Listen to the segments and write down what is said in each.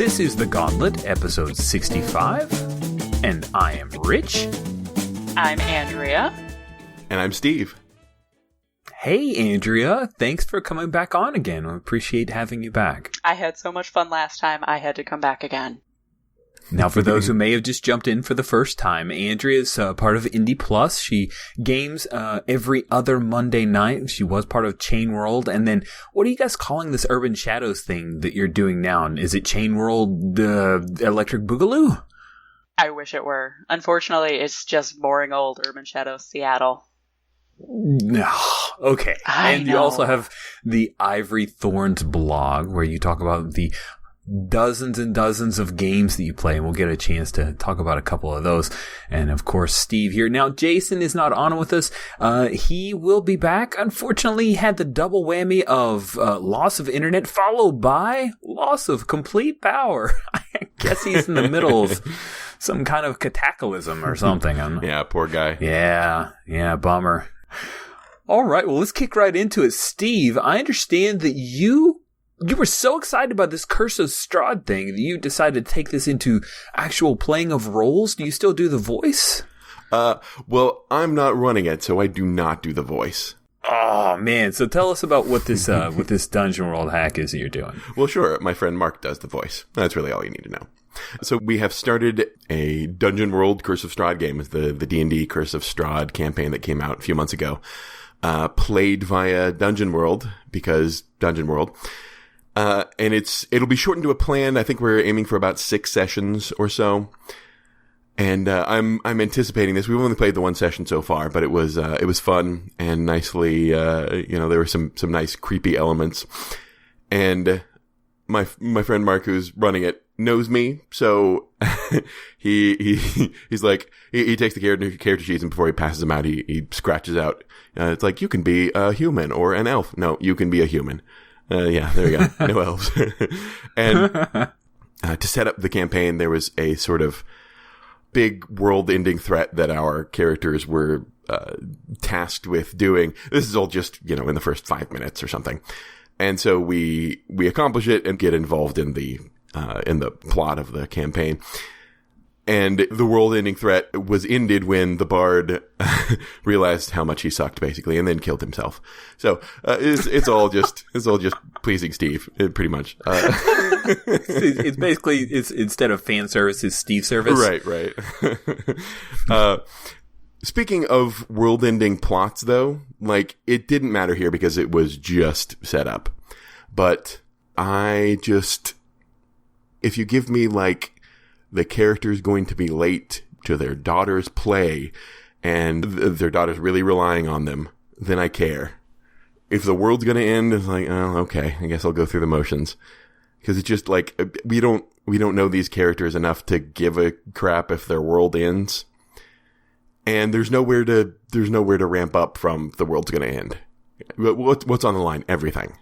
This is The Gauntlet, episode 65, and I am Rich. I'm Andrea. And I'm Steve. Hey, Andrea. Thanks for coming back on again. I appreciate having you back. I had so much fun last time, I had to come back again. Now, for those who may have just jumped in for the first time, Andrea's part of Indie Plus. She games every other Monday night. She was part of Chain World. And then, what are you guys calling this Urban Shadows thing that you're doing now? Is it Chain World Electric Boogaloo? I wish it were. Unfortunately, it's just boring old Urban Shadows Seattle. No. Okay. And you also have the Ivory Thorns blog, where you talk about the dozens and dozens of games that you play, and we'll get a chance to talk about a couple of those. And of course, Steve here. Now, Jason is not on with us. He will be back. Unfortunately, he had the double whammy of loss of internet followed by loss of complete power. I guess he's in the middle of some kind of cataclysm or something. Yeah, poor guy. Yeah, bummer. All right, well, let's kick right into it. Steve, I understand that you were so excited about this Curse of Strahd thing that you decided to take this into actual playing of roles. Do you still do the voice? Well, I'm not running it, so I do not do the voice. Oh, man. So tell us about what this what this Dungeon World hack is that you're doing. Well, sure. My friend Mark does the voice. That's really all you need to know. So we have started a Dungeon World Curse of Strahd game, the D&D Curse of Strahd campaign that came out a few months ago. Played via Dungeon World, because Dungeon World. And it'll be shortened to a plan. I think we're aiming for about 6 sessions or so. And, I'm anticipating this. We've only played the one session so far, but it was fun and nicely, there were some nice creepy elements. And my friend Mark, who's running it, knows me. So he's like, he takes the character sheets, and before he passes them out, he scratches out. It's like, you can be a human or an elf. No, you can be a human. Yeah, there we go. No elves. And to set up the campaign, there was a sort of big world-ending threat that our characters were tasked with doing. This is all just, in the first 5 minutes or something. And so we accomplish it and get involved in the plot of the campaign. And the world-ending threat was ended when the bard realized how much he sucked, basically, and then killed himself. So it's all just pleasing Steve, pretty much. It's basically instead of fan service, it's Steve service. Right. Speaking of world-ending plots, though, it didn't matter here because it was just set up. But if you give me the character's going to be late to their daughter's play, and their daughter's really relying on them, then I care. If the world's going to end, it's like, oh, okay, I guess I'll go through the motions. Because it's just we don't know these characters enough to give a crap if their world ends. And there's nowhere to ramp up from the world's going to end. What's on the line? Everything.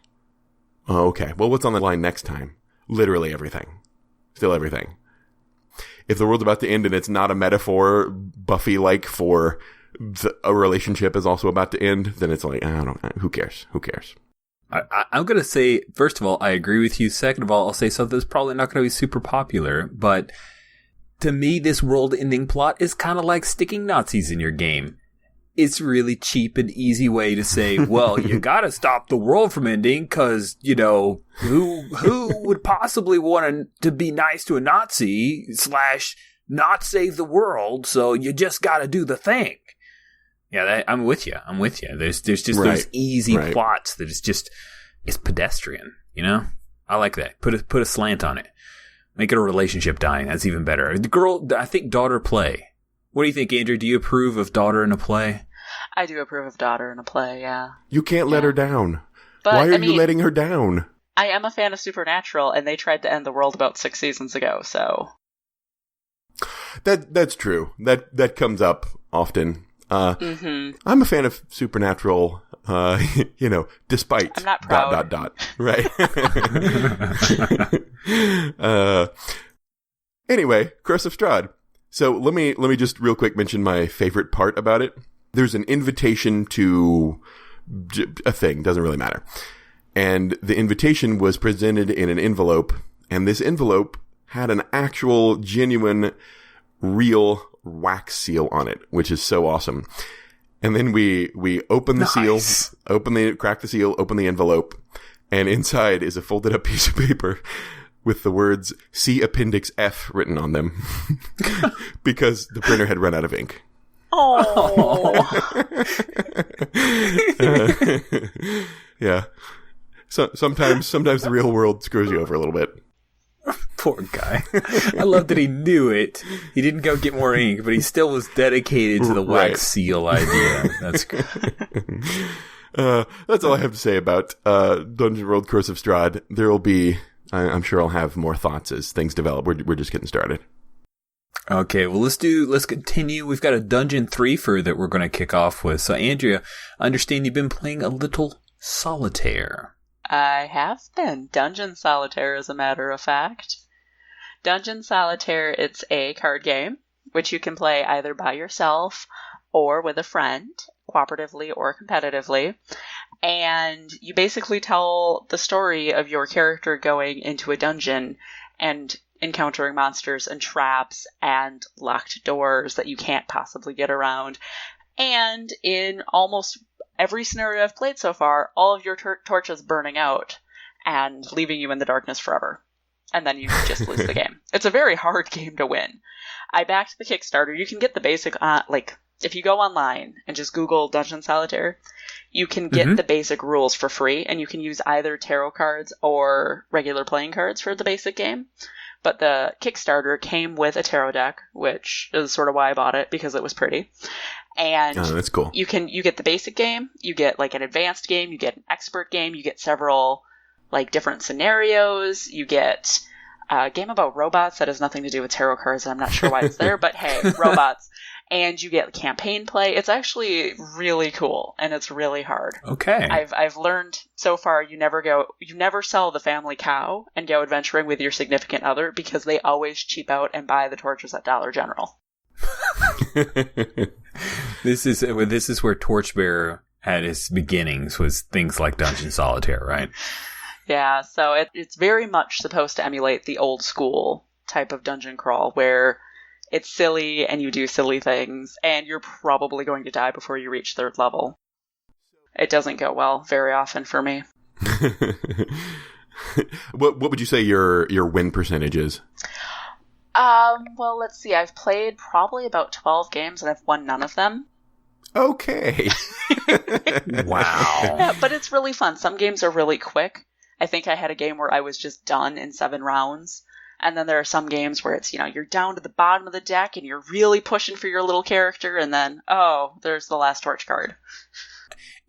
Oh, okay. Well, what's on the line next time? Literally everything. Still everything. If the world's about to end and it's not a metaphor, Buffy-like, for a relationship is also about to end, then it's like, I don't know. Who cares? I'm going to say, first of all, I agree with you. Second of all, I'll say something that's probably not going to be super popular, but to me, this world-ending plot is kind of like sticking Nazis in your game. It's really cheap and easy way to say, well, you got to stop the world from ending because, who would possibly want to be nice to a Nazi / not save the world, so you just got to do the thing. Yeah, I'm with you. There's just those easy plots that it's pedestrian, I like that. Put a slant on it. Make it a relationship dying. That's even better. The girl, I think daughter play. What do you think, Andrew? Do you approve of daughter in a play? I do approve of daughter in a play, yeah. You can't let her down. But, why are you letting her down? I am a fan of Supernatural, and they tried to end the world about 6 seasons ago, so. That's true. That comes up often. I'm a fan of Supernatural, despite I'm not proud. ... Right. Anyway, Curse of Strahd. So let me just real quick mention my favorite part about it. There's an invitation to a thing, doesn't really matter. And the invitation was presented in an envelope, and this envelope had an actual, genuine, real wax seal on it, which is so awesome. And then we open the seal, crack the seal, open the envelope, and inside is a folded up piece of paper with the words "See Appendix F" written on them because the printer had run out of ink. Oh. Yeah. So sometimes the real world screws you over a little bit. Poor guy. I love that he knew it. He didn't go get more ink, but he still was dedicated to the wax seal idea. That's good. That's all I have to say about Dungeon World Curse of Strahd. There will be, I'm sure I'll have more thoughts as things develop. We're just getting started. Okay, well, let's continue. We've got a Dungeon 3-fer that we're going to kick off with. So, Andrea, I understand you've been playing a little Solitaire. I have been. Dungeon Solitaire, as a matter of fact. Dungeon Solitaire, it's a card game, which you can play either by yourself or with a friend, cooperatively or competitively. And you basically tell the story of your character going into a dungeon and encountering monsters and traps and locked doors that you can't possibly get around. And in almost every scenario I've played so far, all of your torches burning out and leaving you in the darkness forever. And then you just lose the game. It's a very hard game to win. I backed the Kickstarter. You can get the basic, if you go online and just Google Dungeon Solitaire, you can get the basic rules for free, and you can use either tarot cards or regular playing cards for the basic game. But the Kickstarter came with a tarot deck, which is sort of why I bought it, because it was pretty. And that's cool. You get the basic game, you get like an advanced game, you get an expert game, you get several like different scenarios, you get a game about robots that has nothing to do with tarot cards, and I'm not sure why it's there, but hey, robots. And you get campaign play. It's actually really cool, and it's really hard. Okay. I've learned so far you never sell the family cow and go adventuring with your significant other, because they always cheap out and buy the torches at Dollar General. This is where Torchbearer had his beginnings, was things like Dungeon Solitaire, right? Yeah, so it's very much supposed to emulate the old school type of dungeon crawl where it's silly and you do silly things and you're probably going to die before you reach 3rd level. It doesn't go well very often for me. What would you say your win percentage is? Well, let's see. I've played probably about 12 games and I've won none of them. Okay. Wow. Yeah, but it's really fun. Some games are really quick. I think I had a game where I was just done in 7 rounds. And then there are some games where it's, you're down to the bottom of the deck and you're really pushing for your little character. And then, there's the last torch card.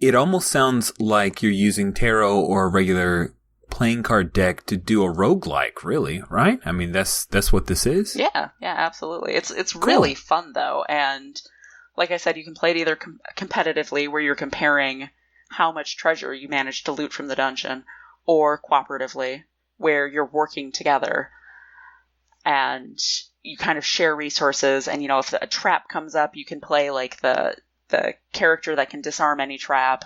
It almost sounds like you're using tarot or a regular playing card deck to do a roguelike, really, right? I mean, that's what this is? Yeah, absolutely. It's cool. Really fun, though. And like I said, you can play it either competitively, where you're comparing how much treasure you managed to loot from the dungeon, or cooperatively, where you're working together and you kind of share resources. And, if a trap comes up, you can play like the character that can disarm any trap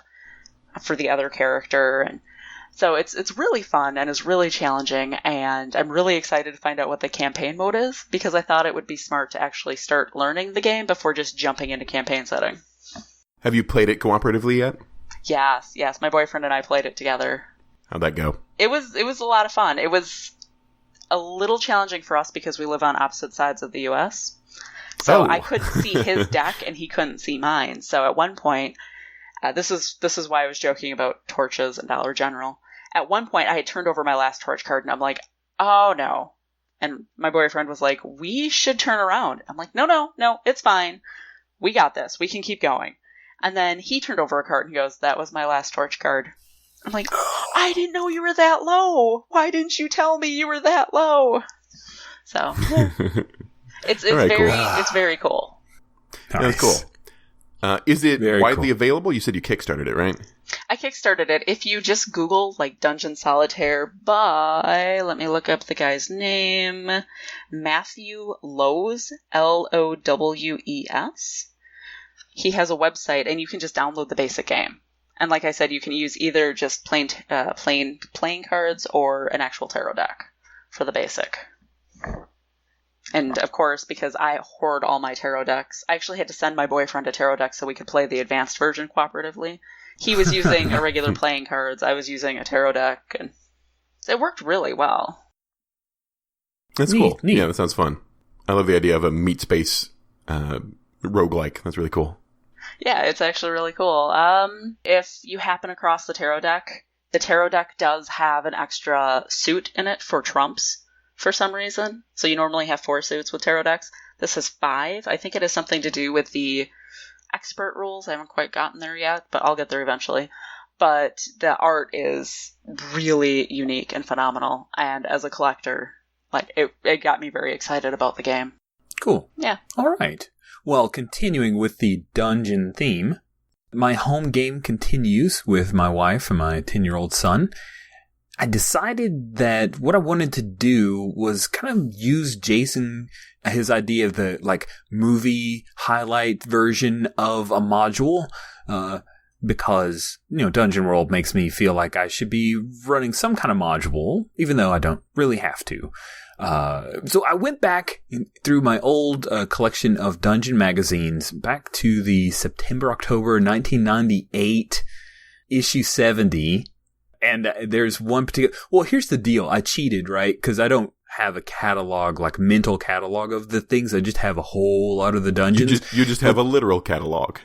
for the other character. And so it's really fun and is really challenging. And I'm really excited to find out what the campaign mode is, because I thought it would be smart to actually start learning the game before just jumping into campaign setting. Have you played it cooperatively yet? Yes. My boyfriend and I played it together. How'd that go? It was a lot of fun. It was a little challenging for us because we live on opposite sides of the U.S. So I couldn't see his deck and he couldn't see mine. So at one point, this is why I was joking about torches and Dollar General. At one point, I had turned over my last torch card and I'm like, oh no. And my boyfriend was like, we should turn around. I'm like, no, it's fine. We got this. We can keep going. And then he turned over a card and goes, that was my last torch card. I'm like, I didn't know you were that low. Why didn't you tell me you were that low? So it's very cool. Nice. That's cool. Is it Very widely cool. available? You said you kickstarted it, right? I kickstarted it. If you just Google like Dungeon Solitaire by, let me look up the guy's name, Matthew Lowes, Lowes. He has a website and you can just download the basic game. And like I said, you can use either just plain playing cards or an actual tarot deck for the basic. And, of course, because I hoard all my tarot decks, I actually had to send my boyfriend a tarot deck so we could play the advanced version cooperatively. He was using a regular playing cards, I was using a tarot deck, and it worked really well. That's cool. Neat. Yeah, that sounds fun. I love the idea of a meat space roguelike. That's really cool. Yeah, it's actually really cool. If you happen across the tarot deck does have an extra suit in it for trumps for some reason. So you normally have 4 suits with tarot decks. This has 5. I think it has something to do with the expert rules. I haven't quite gotten there yet, but I'll get there eventually. But the art is really unique and phenomenal. And as a collector, like it got me very excited about the game. Cool. Yeah. All right. Well, continuing with the dungeon theme, my home game continues with my wife and my 10-year-old son. I decided that what I wanted to do was kind of use Jason, his idea of the movie highlight version of a module, because, Dungeon World makes me feel like I should be running some kind of module, even though I don't really have to. So I went back through my old collection of dungeon magazines back to the September-October 1998 issue 70. And there's one particular... Well, here's the deal. I cheated, right? Because I don't have a catalog, mental catalog of the things. I just have a whole lot of the dungeons. You just have a literal catalog.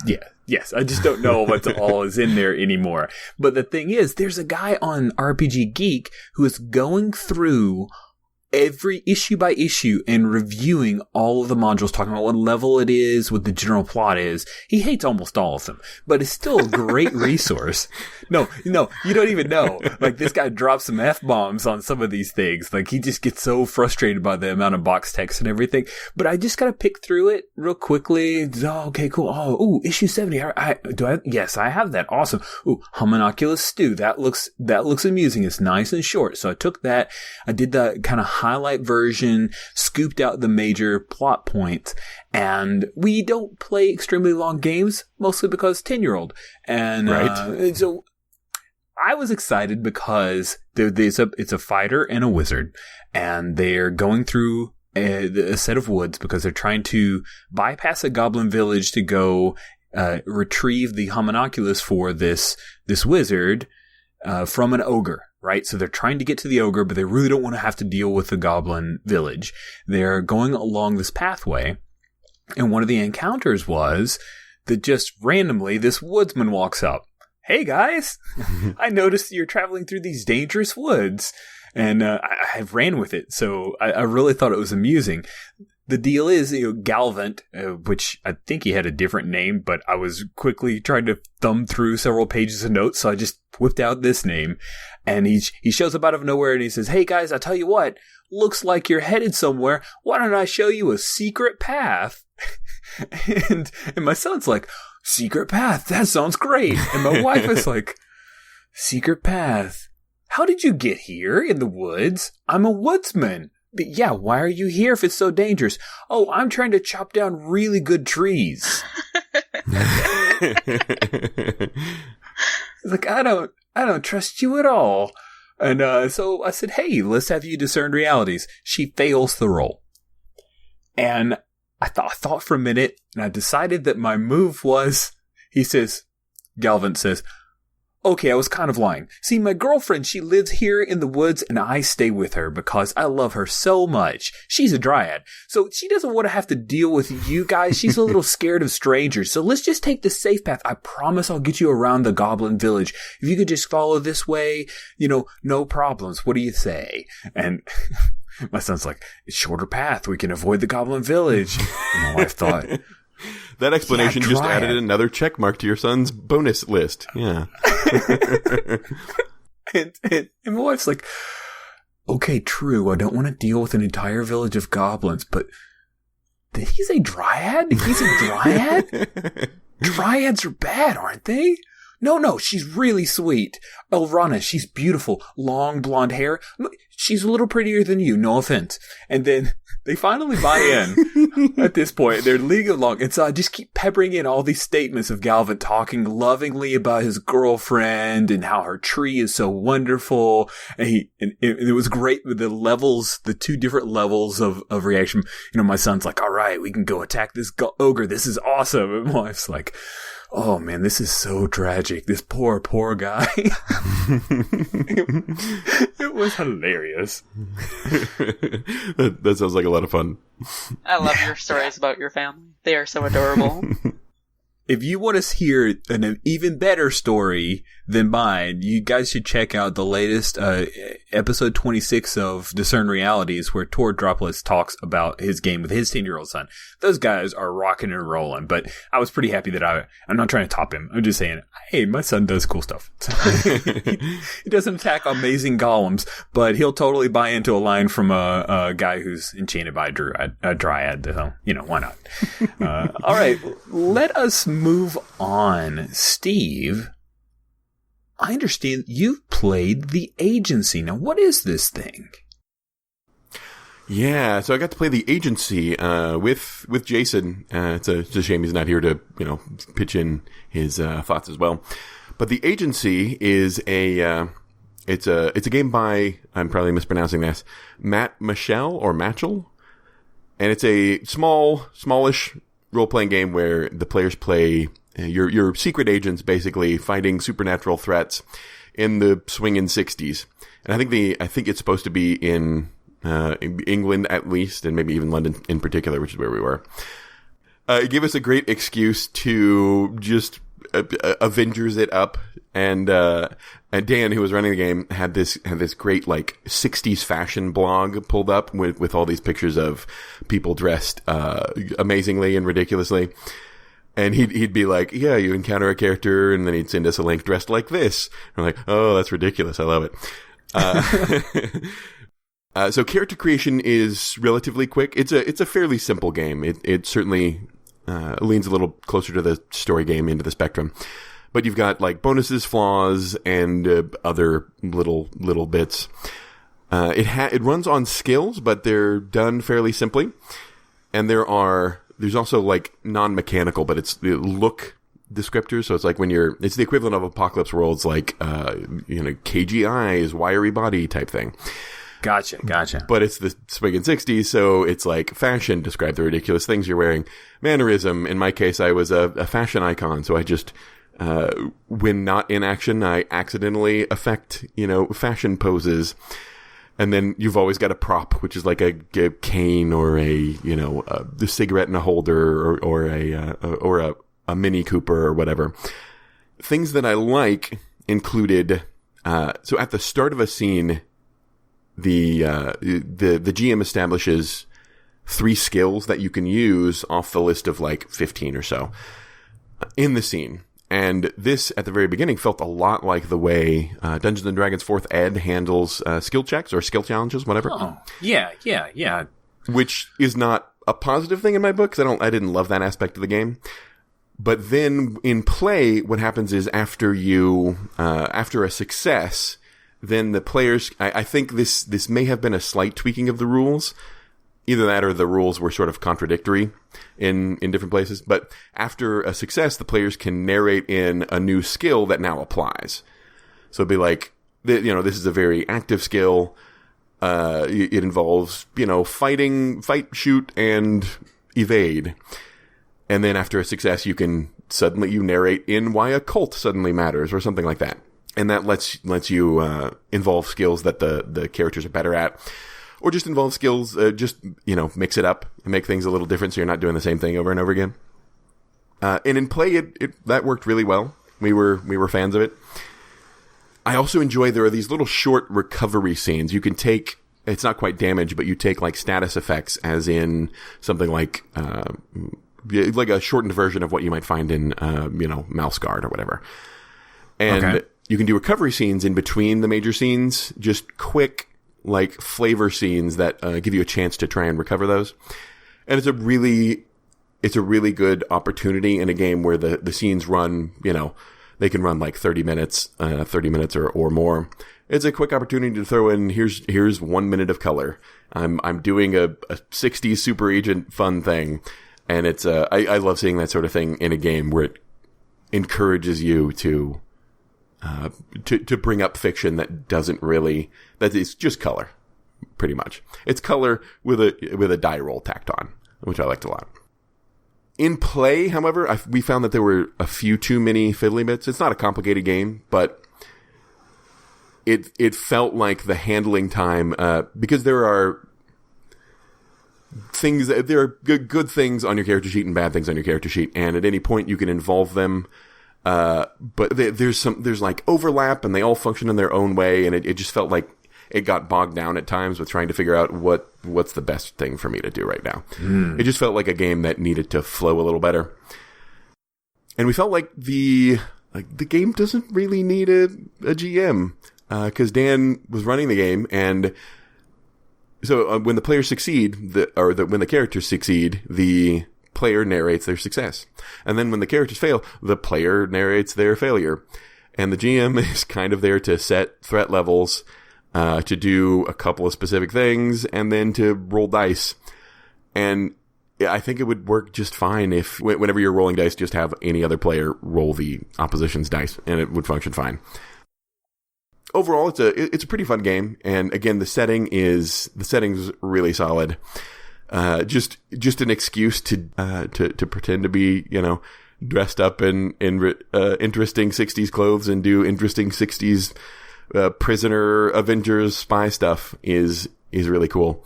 Yeah. Yes. I just don't know what all is in there anymore. But the thing is, there's a guy on RPG Geek who is going through every issue by issue and reviewing all of the modules, talking about what level it is, what the general plot is. He hates almost all of them, but it's still a great resource. No, you don't even know. This guy drops some F-bombs on some of these things. He just gets so frustrated by the amount of box text and everything. But I just gotta pick through it real quickly. Oh, okay, cool. Oh, ooh, issue 70. Yes, I have that. Awesome. Ooh, Homunculus Stew. That looks amusing. It's nice and short. So I took that. I did the kind of highlight version, scooped out the major plot points, and we don't play extremely long games, mostly because 10-year-old. And right. So I was excited because it's a fighter and a wizard, and they're going through a set of woods because they're trying to bypass a goblin village to go retrieve the homunculus for this wizard from an ogre. Right? So they're trying to get to the ogre, but they really don't want to have to deal with the goblin village. They're going along this pathway, and one of the encounters was that just randomly this woodsman walks up. Hey guys, I noticed you're traveling through these dangerous woods, and I ran with it. So I really thought it was amusing. The deal is, Galvant, which I think he had a different name, but I was quickly trying to thumb through several pages of notes, so I just whipped out this name. And he shows up out of nowhere and he says, hey guys, I tell you what, looks like you're headed somewhere. Why don't I show you a secret path? and my son's like, secret path? That sounds great. And my wife is like, secret path? How did you get here in the woods? I'm a woodsman. But yeah, why are you here if it's so dangerous? Oh, I'm trying to chop down really good trees. Like, I don't trust you at all. And so I said, hey, let's have you discern realities. She fails the roll. And I thought for a minute, and I decided that my move was, Galvant says, okay, I was kind of lying. See, my girlfriend, she lives here in the woods, and I stay with her because I love her so much. She's a dryad, so she doesn't want to have to deal with you guys. She's a little scared of strangers, so let's just take the safe path. I promise I'll get you around the goblin village. If you could just follow this way, no problems. What do you say? And my son's like, it's shorter path. We can avoid the goblin village. And my wife thought... That explanation just added another check mark to your son's bonus list. Yeah. and my wife's like, okay, true, I don't want to deal with an entire village of goblins, but did he say dryad? He's a dryad? Dryads are bad, aren't they? No, she's really sweet. Elrana, she's beautiful. Long blonde hair. she's a little prettier than you, no offense. And then they finally buy in at this point. They're leading along. And so I just keep peppering in all these statements of Galvin talking lovingly about his girlfriend and how her tree is so wonderful. And it was great with the levels, the two different levels of reaction. You know, my son's like, all right, we can go attack this ogre. This is awesome. And my wife's like, oh man, this is so tragic. This poor guy. It was hilarious. That sounds like a lot of fun. I love your stories about your family. They are so adorable. If you want to hear an even better story than mine, you guys should check out the latest episode 26 of Discern Realities, where Tor Droplets talks about his game with his 10-year-old son. Those guys are rocking and rolling, but I was pretty happy that I'm not trying to top him. I'm just saying, hey, my son does cool stuff. He doesn't attack amazing golems, but he'll totally buy into a line from a guy who's enchanted by a dryad. So, you know, why not? All right, let us move on. Steve, I understand you've played The Agency. Now, what is this thing? Yeah, so I got to play The Agency with Jason. It's a shame he's not here to, you know, pitch in his thoughts as well. But The Agency is it's a game by, I'm probably mispronouncing this, Matt Michel or Matchel, and it's a smallish role-playing game where the players play your secret agents, basically fighting supernatural threats in the swinging 60s. And I think it's supposed to be in England at least, and maybe even London in particular, which is where we were. It gave us a great excuse to just Avengers it up, and Dan, who was running the game, had this great like 60s fashion blog pulled up with all these pictures of people dressed amazingly and ridiculously. And he'd be like, yeah, you encounter a character, and then he'd send us a link dressed like this. I'm like, oh, that's ridiculous. I love it. So character creation is relatively quick. It's a fairly simple game. It certainly leans a little closer to the story game end of the spectrum. But you've got like bonuses, flaws, and other little bits. It runs on skills, but they're done fairly simply. And there's also like non-mechanical, but it's the look descriptors. So it's like it's the equivalent of Apocalypse World's like, cagey eyes, wiry body type thing. Gotcha. But it's the swinging 60s, so it's like fashion, describe the ridiculous things you're wearing. Mannerism, in my case, I was a fashion icon, so I just, when not in action, I accidentally affect, fashion poses. And then you've always got a prop, which is like a cane or a cigarette in a holder or a Mini Cooper or whatever. Things that I like included, so at the start of a scene, the GM establishes 3 skills that you can use off the list of like 15 or so in the scene. And this, at the very beginning, felt a lot like the way Dungeons & Dragons 4th Ed handles skill checks or skill challenges, whatever. Oh, yeah. Which is not a positive thing in my book, because I didn't love that aspect of the game. But then in play, what happens is after a success, then the players, I think this may have been a slight tweaking of the rules. Either that or the rules were sort of contradictory in different places. But after a success, the players can narrate in a new skill that now applies. So it'd be like, this is a very active skill. It involves, fight, shoot, and evade. And then after a success, you narrate in why a cult suddenly matters or something like that. And that lets you involve skills that the characters are better at. Or just involve skills, mix it up and make things a little different so you're not doing the same thing over and over again. And in play, that worked really well. We were fans of it. I also enjoy, there are these little short recovery scenes. You can take, it's not quite damage, but you take like status effects, as in something like a shortened version of what you might find in, Mouse Guard or whatever. And you can do recovery scenes in between the major scenes, just quick, like flavor scenes that give you a chance to try and recover those. And it's a really good opportunity in a game where the scenes run, they can run like 30 minutes or more. It's a quick opportunity to throw in, here's 1 minute of color. I'm doing a 60s super agent fun thing. And it's, I love seeing that sort of thing in a game where it encourages you to bring up fiction that that is just color, pretty much. It's color with a die roll tacked on, which I liked a lot. In play, however, we found that there were a few too many fiddly bits. It's not a complicated game, but it felt like the handling time, because there are good things on your character sheet and bad things on your character sheet, and at any point you can involve them. But there's like overlap, and they all function in their own way, and it just felt like it got bogged down at times with trying to figure out what's the best thing for me to do right now. It just felt like a game that needed to flow a little better. And we felt like the game doesn't really need a GM, because Dan was running the game, and so when the players succeed, when the characters succeed, the player narrates their success. And then when the characters fail, the player narrates their failure. And the GM is kind of there to set threat levels, to do a couple of specific things, and then to roll dice. And I think it would work just fine if, whenever you're rolling dice, just have any other player roll the opposition's dice, and it would function fine. Overall, it's a pretty fun game, and again, the setting's really solid. Just an excuse to pretend to be, dressed up in interesting 60s clothes and do interesting 60s prisoner Avengers spy stuff is really cool.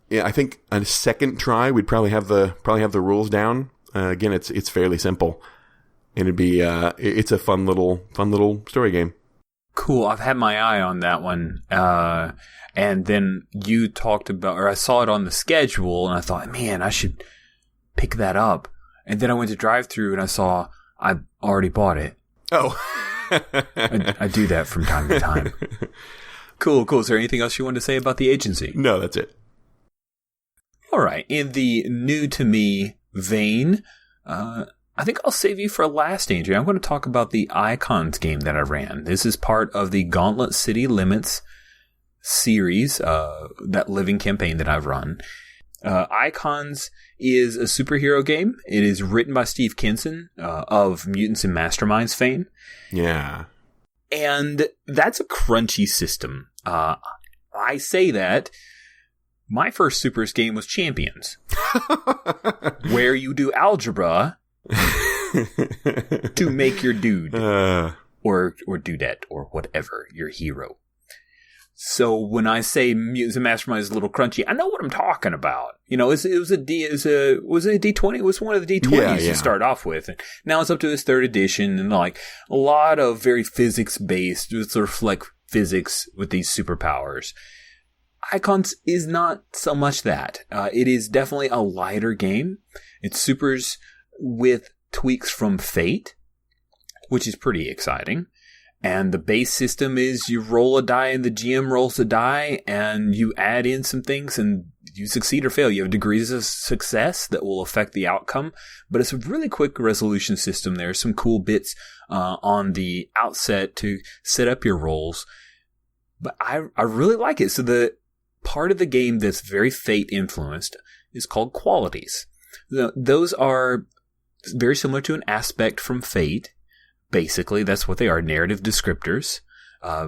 Yeah, I think on a second try we'd probably have the rules down. Again, it's fairly simple, and it'd be it's a fun little story game. Cool. I've had my eye on that one. And then you talked about, or I saw it on the schedule, and I thought, man, I should pick that up. And then I went to DriveThru, and I saw I already bought it. Oh. I do that from time to time. Cool. Is there anything else you wanted to say about the agency? No, that's it. All right. In the new to me vein, I think I'll save you for last, Andrea. I'm going to talk about the Icons game that I ran. This is part of the Gauntlet City Limits series, that living campaign that I've run. Icons is a superhero game. It is written by Steve Kinson of Mutants and Masterminds fame. Yeah. And that's a crunchy system. I say that. My first Supers game was Champions, where you do algebra to make your dude or dudette or whatever your hero. So when I say Mutants and Masterminds is a little crunchy, I know what I'm talking about. It was a D20? It was one of the D20s to start off with. And now it's up to its third edition, and like a lot of very physics based, sort of like physics with these superpowers. Icons is not so much that. It is definitely a lighter game. It's supers with tweaks from Fate, which is pretty exciting. And the base system is you roll a die and the GM rolls a die, and you add in some things and you succeed or fail. You have degrees of success that will affect the outcome, but it's a really quick resolution system. There are some cool bits on the outset to set up your rolls, but I really like it. So the part of the game that's very Fate influenced is called qualities. Those are very similar to an aspect from Fate. Basically, that's what they are, narrative descriptors.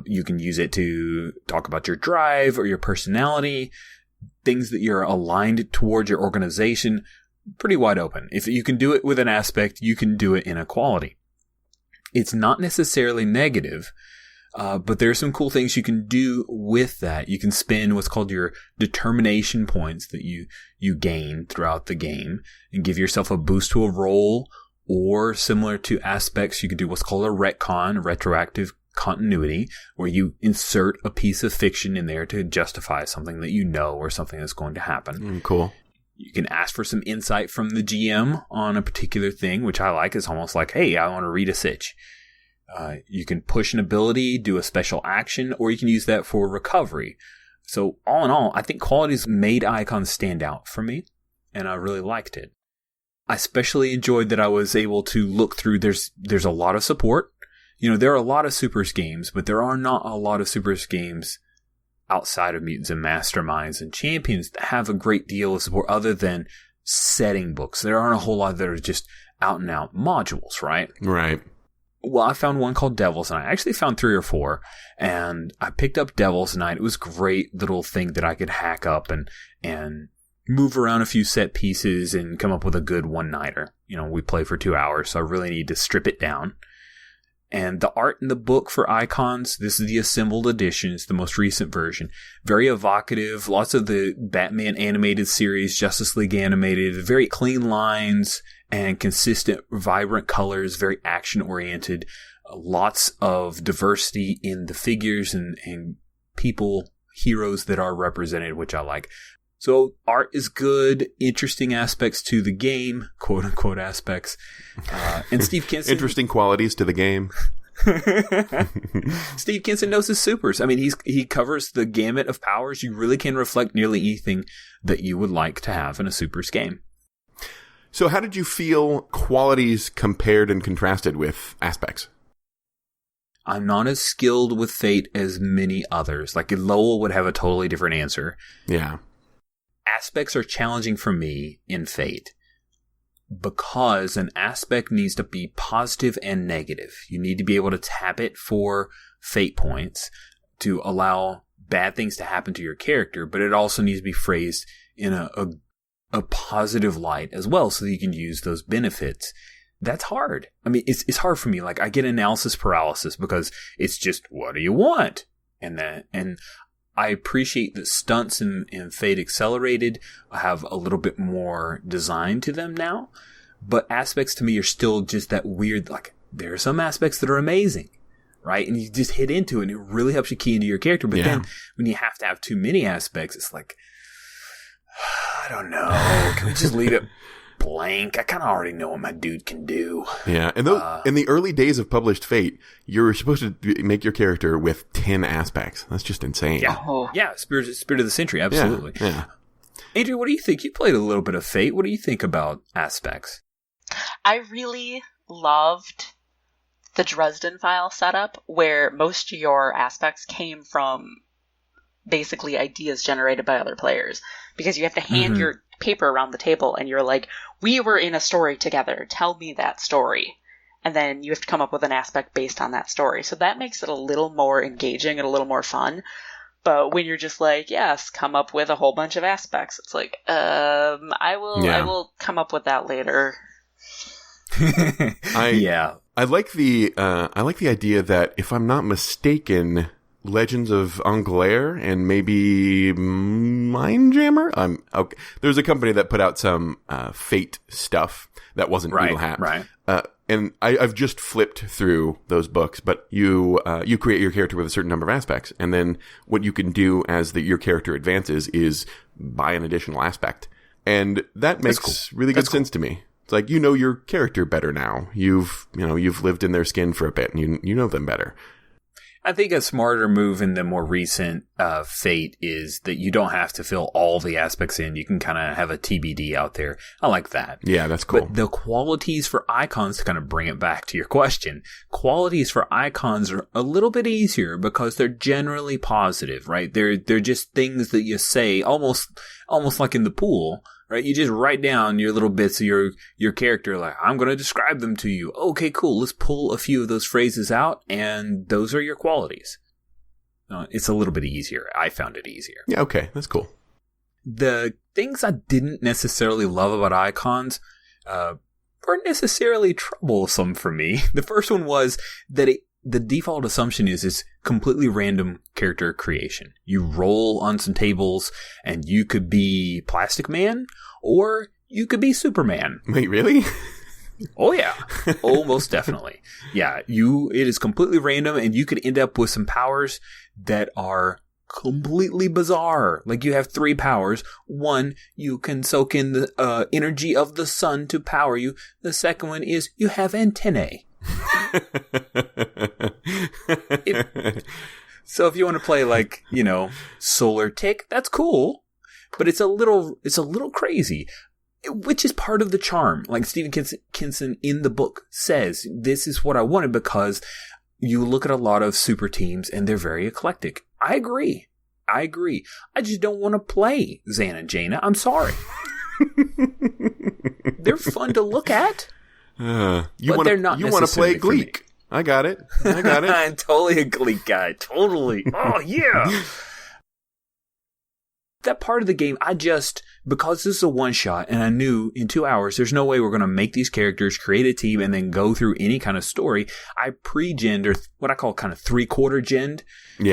You can use it to talk about your drive or your personality, things that you're aligned towards your organization. Pretty wide open. If you can do it with an aspect, you can do it in a quality. It's not necessarily negative, but there are some cool things you can do with that. You can spend what's called your determination points that you gain throughout the game and give yourself a boost to a roll. Or similar to aspects, you can do what's called a retcon, retroactive continuity, where you insert a piece of fiction in there to justify something that you know or something that's going to happen. Cool. You can ask for some insight from the GM on a particular thing, which I like. It's almost like, hey, I want to read a sitch. You can push an ability, do a special action, or you can use that for recovery. So all in all, I think qualities made Icons stand out for me, and I really liked it. I especially enjoyed that I was able to look through, there's a lot of support. there are a lot of Supers games, but there are not a lot of Supers games outside of Mutants and Masterminds and Champions that have a great deal of support other than setting books. There aren't a whole lot that are just out and out modules, right? Right. Well, I found one called Devil's Night. I actually found 3 or 4, and I picked up Devil's Night. It was a great little thing that I could hack up and move around a few set pieces and come up with a good one-nighter. We play for 2 hours, so I really need to strip it down. And the art in the book for Icons, this is the assembled edition. It's the most recent version. Very evocative. Lots of the Batman animated series, Justice League animated. Very clean lines and consistent, vibrant colors. Very action-oriented. Lots of diversity in the figures and people, heroes that are represented, which I like. So art is good, interesting aspects to the game, quote unquote aspects. And Steve Kinson. Interesting qualities to the game. Steve Kinson knows his supers. I mean, he covers the gamut of powers. You really can reflect nearly anything that you would like to have in a supers game. So how did you feel qualities compared and contrasted with aspects? I'm not as skilled with Fate as many others. Like Lowell would have a totally different answer. Yeah. Aspects are challenging for me in Fate because an aspect needs to be positive and negative. You need to be able to tap it for fate points to allow bad things to happen to your character, but it also needs to be phrased in a positive light as well so that you can use those benefits. That's hard. I mean, it's hard for me. Like, I get analysis paralysis because it's just, what do you want? And I appreciate that stunts and Fate Accelerated have a little bit more design to them now, but aspects to me are still just that weird, like, there are some aspects that are amazing, right? And you just hit into it and it really helps you key into your character, but then when you have to have too many aspects, it's like, I don't know, can we just leave it blank? I kind of already know what my dude can do. Yeah, and in the early days of published Fate, you were supposed to make your character with 10 aspects. That's just insane. Yeah, yeah, Spirit of the Century, absolutely. Yeah. Andrew, what do you think? You played a little bit of Fate. What do you think about aspects? I really loved the Dresden file setup, where most of your aspects came from basically ideas generated by other players, because you have to hand your paper around the table and you're like, we were in a story together, tell me that story, and then you have to come up with an aspect based on that story. So that makes it a little more engaging and a little more fun. But when you're just like, yes, come up with a whole bunch of aspects, it's like, I will come up with that later. I like the idea that, if I'm not mistaken, Legends of Anglaire and maybe Mindjammer. Okay. There's a company that put out some Fate stuff that wasn't Eagle Hat, right? And I've just flipped through those books. But you create your character with a certain number of aspects, and then what you can do as your character advances is buy an additional aspect, and that makes really good sense to me. It's like, your character better now. You've lived in their skin for a bit, and you know them better. I think a smarter move in the more recent Fate is that you don't have to fill all the aspects in. You can kind of have a TBD out there. I like that. Yeah, that's cool. But the qualities for icons, to kind of bring it back to your question, qualities for icons are a little bit easier because they're generally positive, right? They're just things that you say, almost like in the pool. Right, you just write down your little bits of your character, like, I'm going to describe them to you. Okay, cool. Let's pull a few of those phrases out, and those are your qualities. It's a little bit easier. I found it easier. Yeah, okay. That's cool. The things I didn't necessarily love about icons weren't necessarily troublesome for me. The first one was that the default assumption is it's completely random character creation. You roll on some tables and you could be Plastic Man or you could be Superman. Wait, really? Oh, yeah. Oh, most definitely. Yeah, it is completely random, and you could end up with some powers that are completely bizarre. Like, you have 3 powers. One, you can soak in the energy of the sun to power you. The second one is you have antennae. So if you want to play, like, Solar Tick, that's cool, but it's a little crazy, which is part of the charm. Like Stephen Kinson in the book says, this is what I wanted because, you look at a lot of super teams and they're very eclectic. I agree. I just don't want to play Zan and Jaina. I'm sorry. They're fun to look at. But they're not necessarily. You want to play Gleek. I got it. I'm totally a Gleek guy. Totally. Oh, yeah. That part of the game, because this is a one-shot, and I knew in 2 hours, there's no way we're going to make these characters, create a team, and then go through any kind of story. I pre-genned, or what I call kind of three-quarter genned,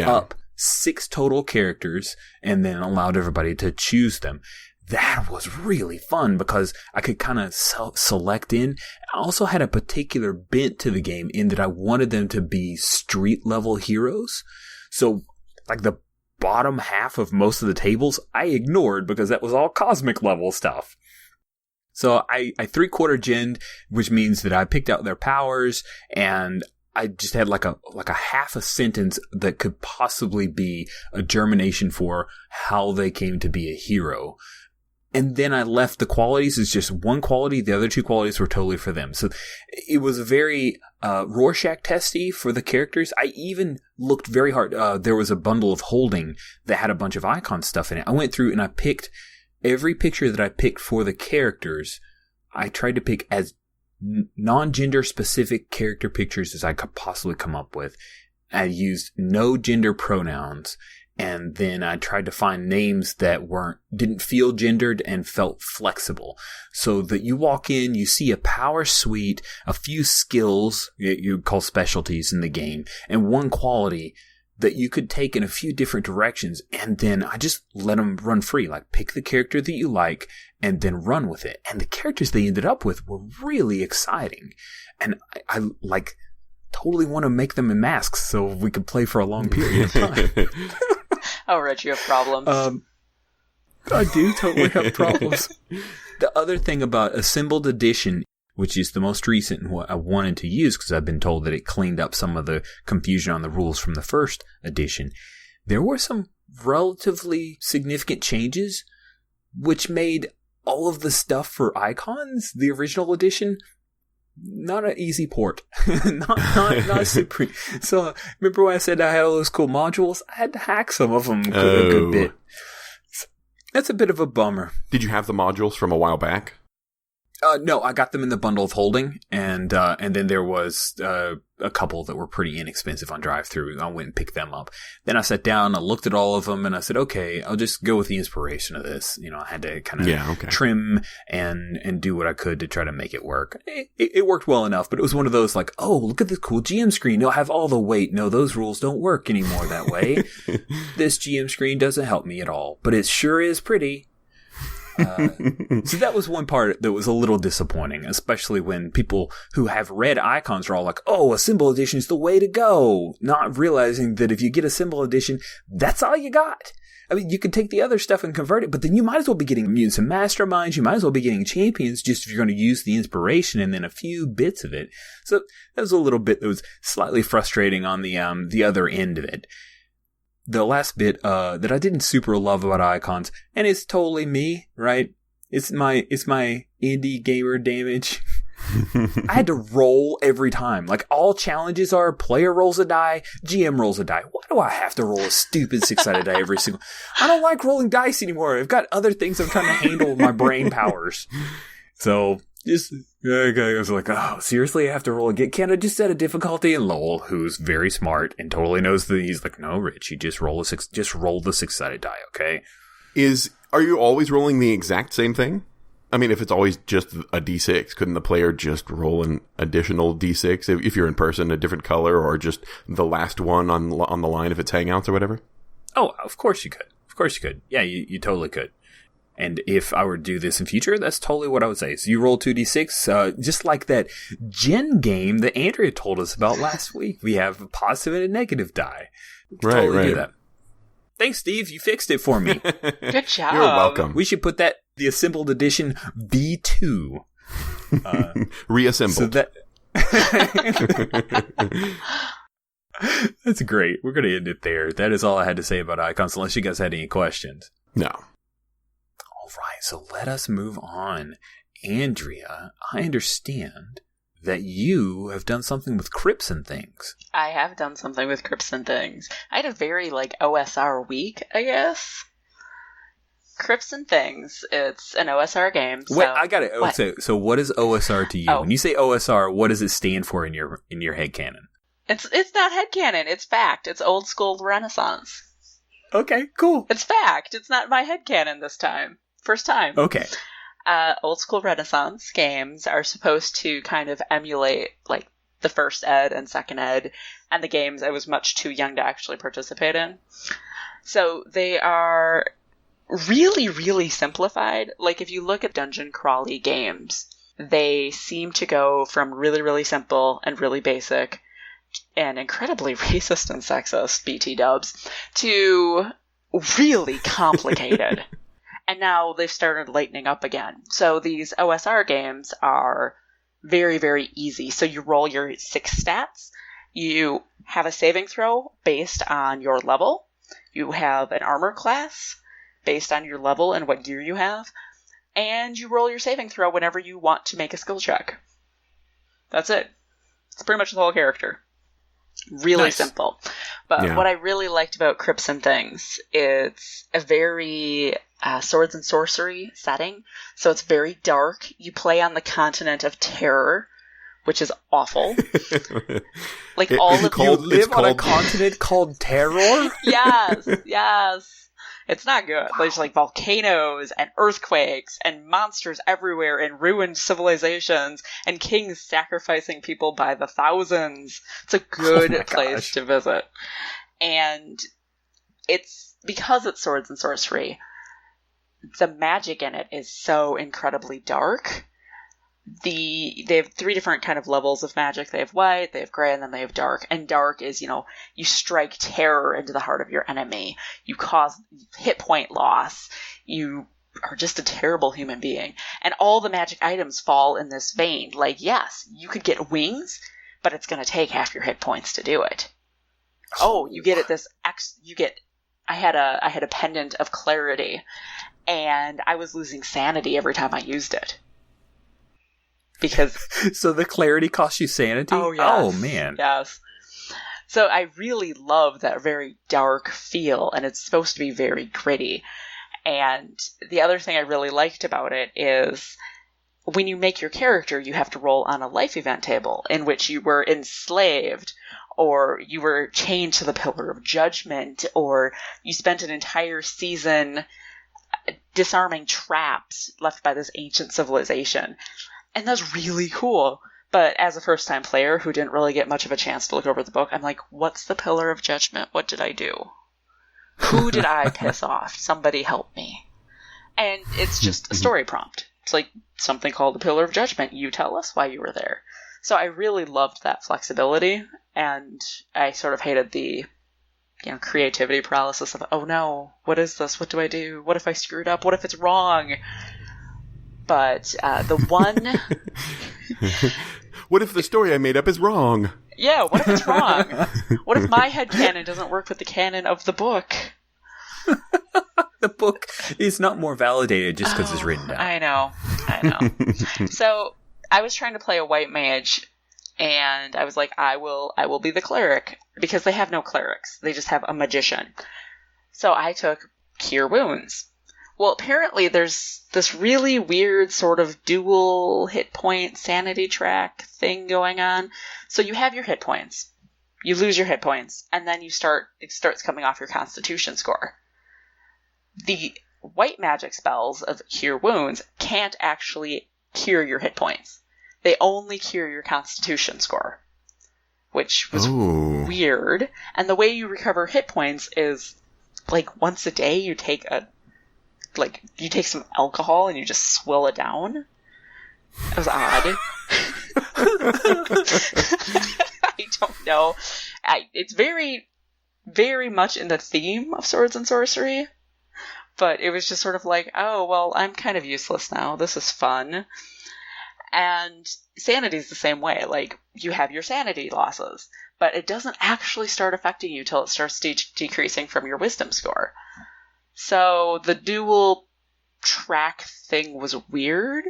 up 6 total characters, and then allowed everybody to choose them. That was really fun because I could kind of select in. I also had a particular bent to the game in that I wanted them to be street-level heroes. So, like the bottom half of most of the tables I ignored because that was all cosmic level stuff. So I three-quarter genned, which means that I picked out their powers, and I just had like a half a sentence that could possibly be a germination for how they came to be a hero. And then I left the qualities as just one quality. The other 2 qualities were totally for them. So it was very Rorschach testy for the characters. I even looked very hard. There was a bundle of holding that had a bunch of icon stuff in it. I went through and I picked every picture that I picked for the characters. I tried to pick as non-gender specific character pictures as I could possibly come up with. I used no gender pronouns. And then I tried to find names that didn't feel gendered and felt flexible. So that you walk in, you see a power suite, a few skills you call specialties in the game, and one quality that you could take in a few different directions. And then I just let them run free. Like, pick the character that you like and then run with it. And the characters they ended up with were really exciting. And I totally want to make them in masks so we could play for a long period of time. Oh, Rich, you have problems. I do totally have problems. The other thing about Assembled Edition, which is the most recent and what I wanted to use because I've been told that it cleaned up some of the confusion on the rules from the first edition, there were some relatively significant changes which made all of the stuff for icons, the original edition, not an easy port. not super. So remember when I said I had all those cool modules? I had to hack some of them a good bit. That's a bit of a bummer. Did you have the modules from a while back? No, I got them in the bundle of holding, and then there was a couple that were pretty inexpensive on DriveThru. I went and picked them up. Then I sat down, I looked at all of them, and I said, okay, I'll just go with the inspiration of this. You know, I had to kind of trim and do what I could to try to make it work. It worked well enough, but it was one of those like, oh, look at this cool GM screen. It'll have all the weight. No, those rules don't work anymore that way. This GM screen doesn't help me at all, but it sure is pretty. So that was one part that was a little disappointing, especially when people who have red icons are all like, oh, a symbol edition is the way to go, not realizing that if you get a symbol edition, that's all you got. I mean, you can take the other stuff and convert it, but then you might as well be getting mutants and masterminds, you might as well be getting champions just if you're going to use the inspiration and then a few bits of it. So that was a little bit that was slightly frustrating on the other end of it. The last bit that I didn't super love about icons, and it's totally me, right? It's my indie gamer damage. I had to roll every time. Like, all challenges are player rolls a die, GM rolls a die. Why do I have to roll a stupid 6-sided die every single... I don't like rolling dice anymore. I've got other things I'm trying to handle with my brain powers. So... I was like, oh, seriously, I have to roll again? Can't I just set a difficulty? And Lowell, who's very smart and totally knows that, he's like, no, Rich, you just roll the 6-sided die, okay? Are you always rolling the exact same thing? I mean, if it's always just a D6, couldn't the player just roll an additional D6 if you're in person, a different color, or just the last one on the line if it's Hangouts or whatever? Oh, of course you could. Of course you could. Yeah, you totally could. And if I were to do this in future, that's totally what I would say. So you roll 2d6, just like that Gen game that Andrea told us about last week. We have a positive and a negative die. Totally do that. Thanks, Steve. You fixed it for me. Good job. You're welcome. We should put that, the Assembled Edition V2. Reassembled. So that's great. We're going to end it there. That is all I had to say about icons, unless you guys had any questions. No. All right, so let us move on. Andrea, I understand that you have done something with Crypts and things. I have done something with Crypts and things. I had a very, OSR week, I guess. Crypts and Things. It's an OSR game. So... Wait, I got it. So what is OSR to you? Oh. When you say OSR, what does it stand for in your headcanon? It's not headcanon. It's fact. It's old school Renaissance. Okay, cool. It's fact. It's not my headcanon this time. First time. Okay. Old school Renaissance games are supposed to kind of emulate, the first ed and second ed, and the games I was much too young to actually participate in. So they are really, really simplified. If you look at dungeon crawly games, they seem to go from really, really simple and really basic and incredibly racist and sexist, BT dubs, to really complicated. And now they've started lightening up again. So these OSR games are very, very easy. So you roll your 6 stats. You have a saving throw based on your level. You have an armor class based on your level and what gear you have. And you roll your saving throw whenever you want to make a skill check. That's it. It's pretty much the whole character. Really nice. Simple. But what I really liked about Crypts and Things, it's a very swords and sorcery setting. So it's very dark. You play on the continent of Terror, which is awful. You live on a continent called Terror? Yes. It's not good. There's volcanoes and earthquakes and monsters everywhere and ruined civilizations and kings sacrificing people by the thousands. It's a good place to visit. And it's because it's swords and sorcery, the magic in it is so incredibly dark. They have 3 different kind of levels of magic. They have white, they have gray, and then they have dark. And dark is, you strike terror into the heart of your enemy. You cause hit point loss. You are just a terrible human being. And all the magic items fall in this vein. Yes, you could get wings, but it's going to take half your hit points to do it. Oh, you get I had a pendant of clarity, and I was losing sanity every time I used it. Because so the clarity costs you sanity? Oh, yes. Oh, man. Yes. So I really love that very dark feel, and it's supposed to be very gritty. And the other thing I really liked about it is when you make your character, you have to roll on a life event table in which you were enslaved, or you were chained to the Pillar of Judgment, or you spent an entire season disarming traps left by this ancient civilization. And that's really cool. But as a first-time player who didn't really get much of a chance to look over the book, I'm like, what's the Pillar of Judgment? What did I do? Who did I piss off? Somebody help me. And it's just a story prompt. It's something called the Pillar of Judgment. You tell us why you were there. So I really loved that flexibility, and I sort of hated the creativity paralysis of, oh no, what is this? What do I do? What if I screwed up? What if it's wrong? But the one... What if the story I made up is wrong? Yeah, what if it's wrong? What if my headcanon doesn't work with the canon of the book? The book is not more validated just because it's written down. I know. So I was trying to play a white mage, and I was like, I will be the cleric, because they have no clerics. They just have a magician. So I took Cure Wounds. Well, apparently there's this really weird sort of dual hit point sanity track thing going on. So you have your hit points, you lose your hit points, and then it starts coming off your constitution score. The white magic spells of Cure Wounds can't actually cure your hit points. They only cure your constitution score, which was weird. And the way you recover hit points is once a day you take you take some alcohol and you just swill it down. It was odd. I don't know. It's very, very much in the theme of swords and sorcery, but it was just sort of oh, well, I'm kind of useless now. This is fun. And sanity's the same way. You have your sanity losses, but it doesn't actually start affecting you till it starts decreasing from your wisdom score. So the dual track thing was weird,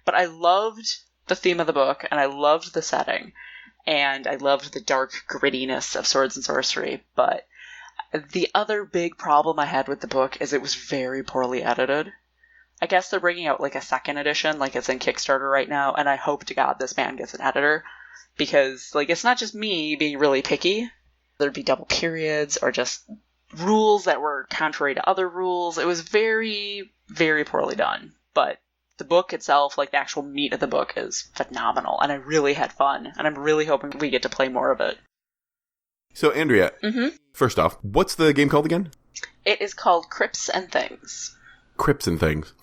but I loved the theme of the book, and I loved the setting, and I loved the dark grittiness of Swords and Sorcery, but the other big problem I had with the book is it was very poorly edited. I guess they're bringing out like a second edition, like it's in Kickstarter right now, and I hope to God this man gets an editor, because like it's not just me being really picky. There'd be double periods or just rules that were contrary to other rules. It was very, very poorly done. But the book itself, like the actual meat of the book, is phenomenal, and I really had fun, and I'm really hoping we get to play more of it. So, Andrea, first off, what's the game called again? It is called Crypts and Things. Crypts and Things.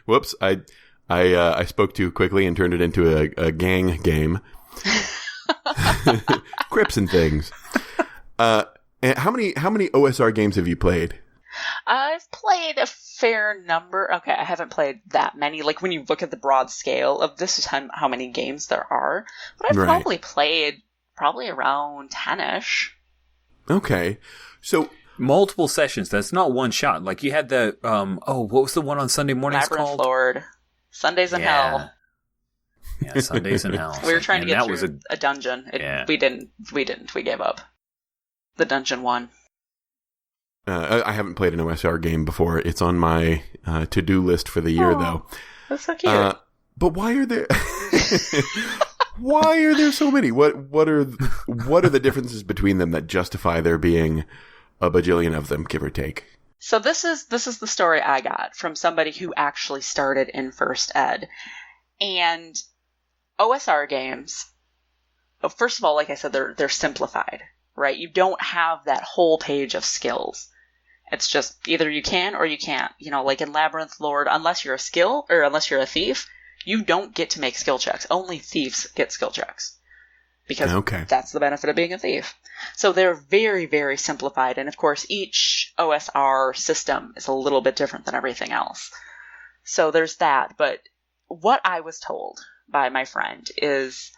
Whoops, I spoke too quickly and turned it into a gang game. Crypts and Things. And how many OSR games have you played? I've played a fair number. Okay, I haven't played that many. Like when you look at the broad scale of this is how many games there are, but I've probably played around 10-ish. Okay, so multiple sessions. That's not one shot. Like you had the what was the one on Sunday mornings Labyrinth called? Lord. Sundays in Hell. Yeah, Sundays in Hell. We were trying to get through a dungeon. We didn't. We gave up. The dungeon won. I haven't played an OSR game before. It's on my to-do list for the year, though. That's so cute. But why are there? Why are there so many? What are the differences between them that justify there being a bajillion of them, give or take? So this is the story I got from somebody who actually started in First Ed. And OSR games, first of all, like I said, they're simplified, right? You don't have that whole page of skills. It's just either you can or you can't. You know, like in Labyrinth Lord, unless you're a thief, you don't get to make skill checks. Only thieves get skill checks. Because that's the benefit of being a thief. So they're very, very simplified. And of course, each OSR system is a little bit different than everything else. So there's that. But what I was told by my friend is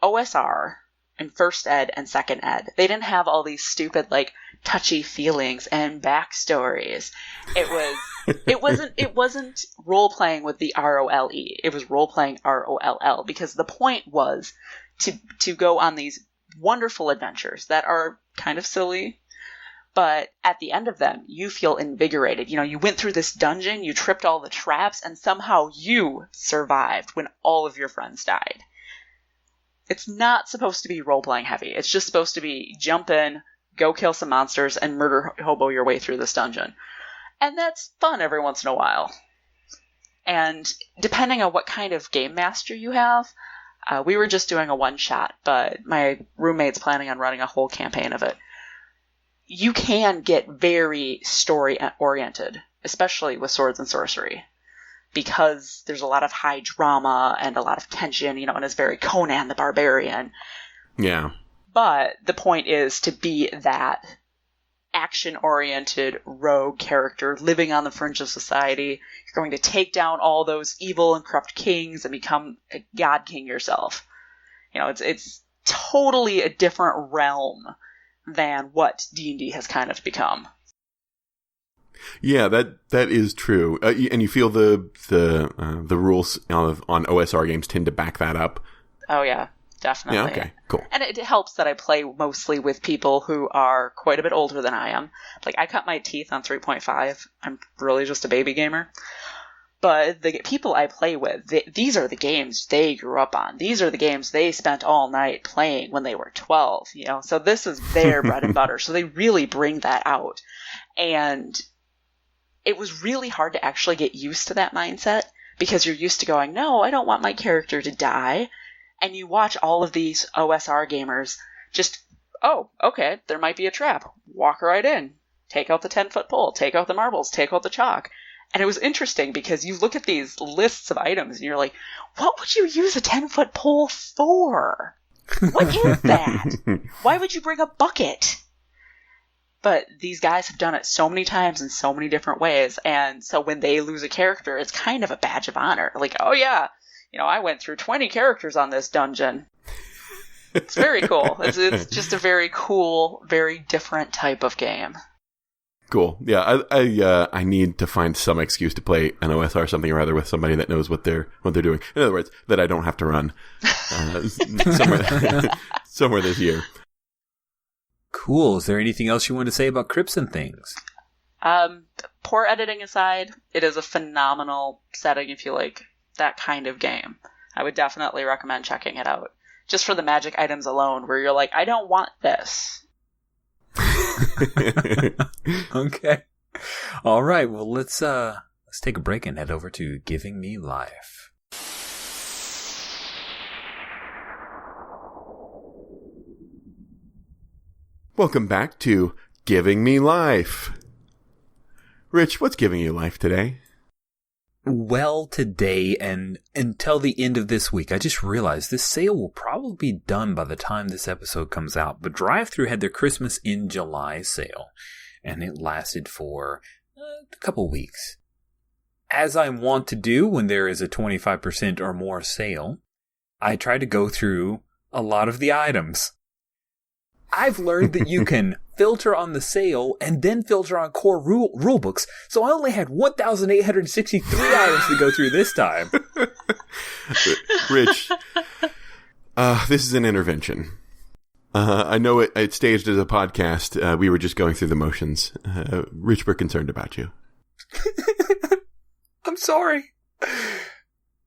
OSR in First Ed and Second Ed, they didn't have all these stupid, like, touchy feelings and backstories. It wasn't role-playing with the ROLE. It was role-playing ROLL, because the point was to go on these wonderful adventures that are kind of silly, but at the end of them, you feel invigorated. You know, you went through this dungeon, you tripped all the traps, and somehow you survived when all of your friends died. It's not supposed to be role-playing heavy. It's just supposed to be jump in, go kill some monsters, and murder hobo your way through this dungeon. And that's fun every once in a while. And depending on what kind of game master you have, we were just doing a one-shot, but my roommate's planning on running a whole campaign of it. You can get very story-oriented, especially with Swords and Sorcery, because there's a lot of high drama and a lot of tension, you know, and it's very Conan the Barbarian. Yeah. But the point is to be that action-oriented rogue character living on the fringe of society. You're going to take down all those evil and corrupt kings and become a god king yourself. You know, it's totally a different realm than what D&D has kind of become. Yeah, that is true, and you feel the rules on OSR games tend to back that up. Oh yeah, definitely. Yeah, okay, cool. And it helps that I play mostly with people who are quite a bit older than I am. Like I cut my teeth on 3.5. I'm really just a baby gamer. But the people I play with, these are the games they grew up on. These are the games they spent all night playing when they were 12. You know, so this is their bread and butter. So they really bring that out, and it was really hard to actually get used to that mindset, because you're used to going, no, I don't want my character to die. And you watch all of these OSR gamers just, oh, okay, there might be a trap. Walk right in. Take out the 10-foot pole. Take out the marbles. Take out the chalk. And it was interesting because you look at these lists of items and you're like, what would you use a 10-foot pole for? What is that? Why would you bring a bucket? But these guys have done it so many times in so many different ways, and so when they lose a character, it's kind of a badge of honor. Like, oh yeah, you know, I went through 20 characters on this dungeon. It's very cool. It's just a very cool, very different type of game. Cool. Yeah, I need to find some excuse to play an OSR something or other with somebody that knows what they're doing. In other words, that I don't have to run somewhere this year. Cool. Is there anything else you want to say about Crypts and things? Poor editing aside, it is a phenomenal setting if you like that kind of game. I would definitely recommend checking it out. Just for the magic items alone, where you're like, I don't want this. Okay. All right. Well, let's take a break and head over to Giving Me Life. Welcome back to Giving Me Life. Rich, what's giving you life today? Well, today and until the end of this week, I just realized this sale will probably be done by the time this episode comes out. But DriveThru had their Christmas in July sale, and it lasted for a couple weeks. As I want to do when there is a 25% or more sale, I try to go through a lot of the items. I've learned that you can filter on the sale and then filter on core rule books, so I only had 1,863 items to go through this time. Rich, this is an intervention. I know it staged as a podcast. We were just going through the motions. Rich, we're concerned about you. I'm sorry.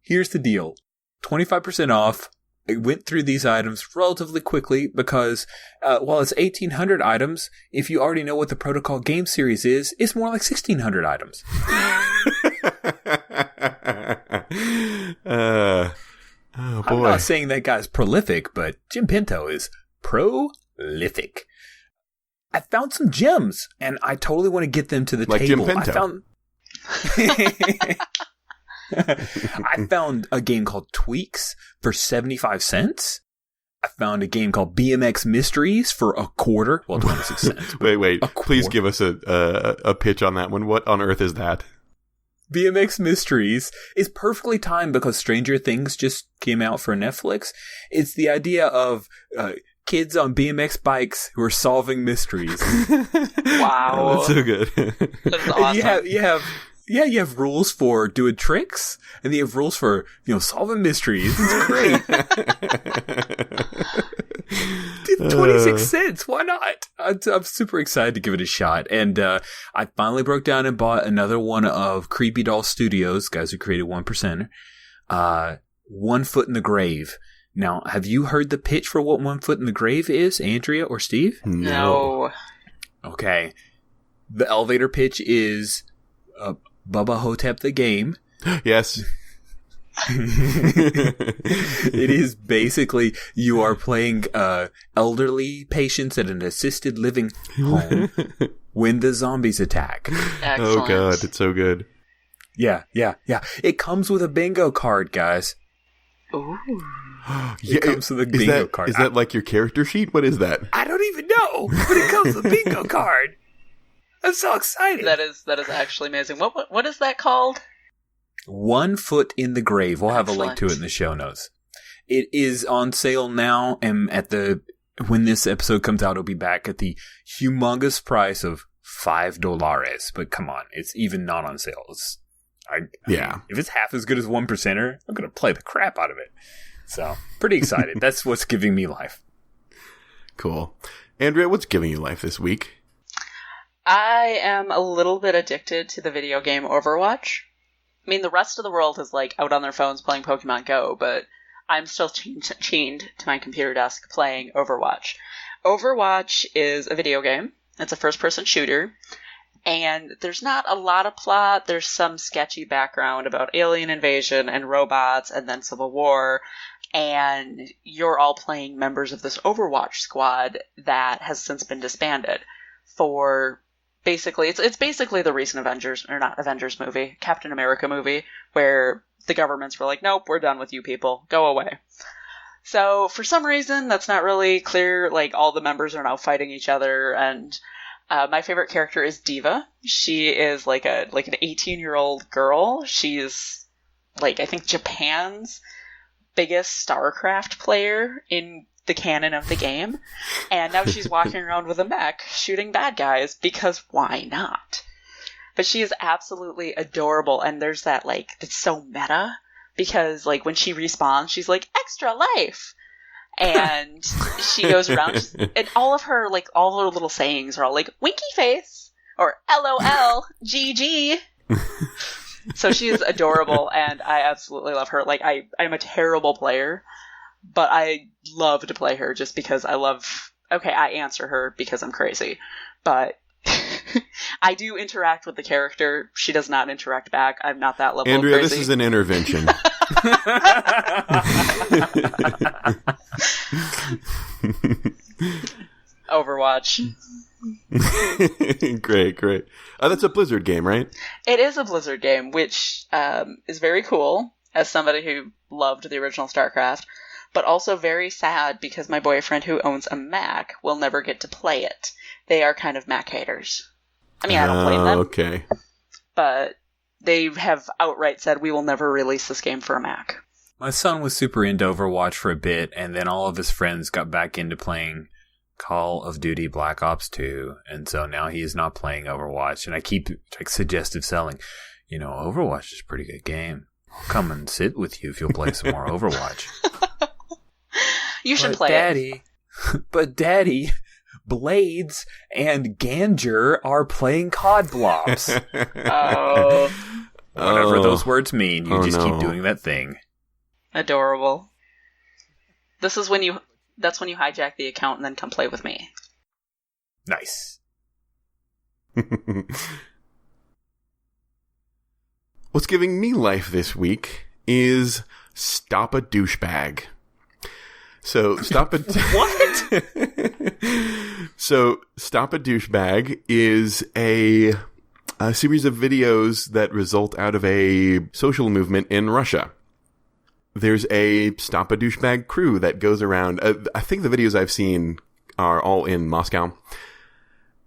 Here's the deal. 25% off. I went through these items relatively quickly because while it's 1,800 items, if you already know what the Protocol game series is, it's more like 1,600 items. Oh, boy. I'm not saying that guy's prolific, but Jim Pinto is prolific. I found some gems, and I totally want to get them to the like table. Jim Pinto. I found a game called Tweaks for 75 cents. I found a game called BMX Mysteries for a quarter. Well, 26 cents. Wait. Please give us a pitch on that one. What on earth is that? BMX Mysteries is perfectly timed because Stranger Things just came out for Netflix. It's the idea of kids on BMX bikes who are solving mysteries. Wow. That's so good. That's awesome. You have rules for doing tricks, and you have rules for, solving mysteries. It's great. Dude, 26 cents. Why not? I'm super excited to give it a shot. And I finally broke down and bought another one of Creepy Doll Studios, guys who created 1%. 1 Foot in the Grave. Now, have you heard the pitch for what 1 Foot in the Grave is, Andrea or Steve? No. Okay. The elevator pitch is Bubba Hotep the game. Yes. It is basically you are playing elderly patients at an assisted living home when the zombies attack. Excellent. Oh god, it's so good. Yeah. It comes with a bingo card, guys. Ooh. It comes with a bingo card. Is that like your character sheet? What is that? I don't even know, but it comes with a bingo card. I'm so excited. That is actually amazing. What is that called? 1 Foot in the Grave. We'll have a link to it in the show notes. It is on sale now, and when this episode comes out, it'll be back at the humongous price of $5. But come on, it's even not on sale. I mean, if it's half as good as 1%er, I'm going to play the crap out of it. So, pretty excited. That's what's giving me life. Cool. Andrea, what's giving you life this week? I am a little bit addicted to the video game Overwatch. I mean, the rest of the world is like out on their phones playing Pokemon Go, but I'm still chained to my computer desk playing Overwatch. Overwatch is a video game. It's a first-person shooter, and there's not a lot of plot. There's some sketchy background about alien invasion and robots and then civil war, and you're all playing members of this Overwatch squad that has since been disbanded for... Basically, it's basically the recent Avengers movie, Captain America movie, where the governments were like, nope, we're done with you people, go away. So for some reason, that's not really clear. Like, all the members are now fighting each other, and my favorite character is Diva. She is like an 18-year-old girl. She's like, I think, Japan's biggest StarCraft player in the canon of the game. And now she's walking around with a mech shooting bad guys because why not? But she is absolutely adorable. And there's that, like, it's so meta because, like, when she respawns, she's like, extra life. And she goes around and all her little sayings are all like, winky face or LOL, GG. So she is adorable, and I absolutely love her. Like, I'm a terrible player, but I love to play her just because I answer her because I'm crazy. But I do interact with the character. She does not interact back. I'm not that level Andrea, of crazy. this is an intervention. Overwatch. Great. That's a Blizzard game, right? It is a Blizzard game, which is very cool as somebody who loved the original StarCraft, but also very sad because my boyfriend who owns a Mac will never get to play it. They are kind of Mac haters. I mean, I don't blame them. Okay. But they have outright said we will never release this game for a Mac. My son was super into Overwatch for a bit, and then all of his friends got back into playing Call of Duty Black Ops 2, and so now he is not playing Overwatch, and I keep suggestive selling. Overwatch is a pretty good game. I'll come and sit with you if you'll play some more Overwatch. You should play it. But Daddy, Blades and Ganger are playing COD blobs. Oh. Whatever those words mean, you just keep doing that thing. Adorable. That's when you hijack the account and then come play with me. Nice. What's giving me life this week is Stop a Douchebag. So Stop a What? So Stop a Douchebag is a series of videos that result out of a social movement in Russia. There's a Stop a Douchebag crew that goes around. I think the videos I've seen are all in Moscow,